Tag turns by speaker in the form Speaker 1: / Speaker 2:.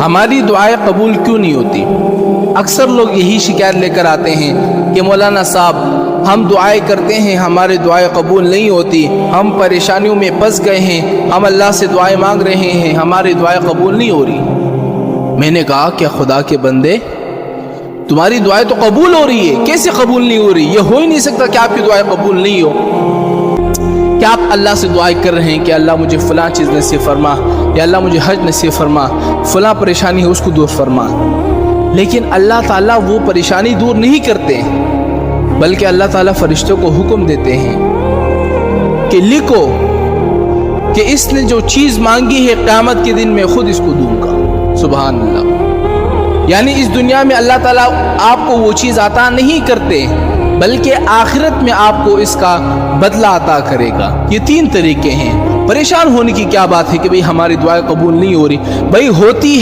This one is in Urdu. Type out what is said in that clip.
Speaker 1: ہماری دعائیں قبول کیوں نہیں ہوتی؟ اکثر لوگ یہی شکایت لے کر آتے ہیں کہ مولانا صاحب ہم دعائیں کرتے ہیں، ہماری دعائیں قبول نہیں ہوتی، ہم پریشانیوں میں پھنس گئے ہیں، ہم اللہ سے دعائیں مانگ رہے ہیں، ہماری دعائیں قبول نہیں ہو رہی۔ میں نے کہا کہ خدا کے بندے، تمہاری دعائیں تو قبول ہو رہی ہے، کیسے قبول نہیں ہو رہی؟ یہ ہو ہی نہیں سکتا کہ آپ کی دعائیں قبول نہیں ہو۔ کیا آپ اللہ سے دعائیں کر رہے ہیں کہ اللہ مجھے فلاں چیز نصیب فرما، یا اللہ مجھے حج نصیب فرما، فلاں پریشانی ہے اس کو دور فرما، لیکن اللہ تعالیٰ وہ پریشانی دور نہیں کرتے، بلکہ اللہ تعالیٰ فرشتوں کو حکم دیتے ہیں کہ لکھو کہ اس نے جو چیز مانگی ہے قیامت کے دن میں خود اس کو دوں گا۔ سبحان اللہ۔ یعنی اس دنیا میں اللہ تعالیٰ آپ کو وہ چیز عطا نہیں کرتے، بلکہ آخرت میں آپ کو اس کا بدلہ عطا کرے گا۔ یہ تین طریقے ہیں۔ پریشان ہونے کی کیا بات ہے کہ بھئی ہماری دعائیں قبول نہیں ہو رہی؟ بھئی ہوتی ہے۔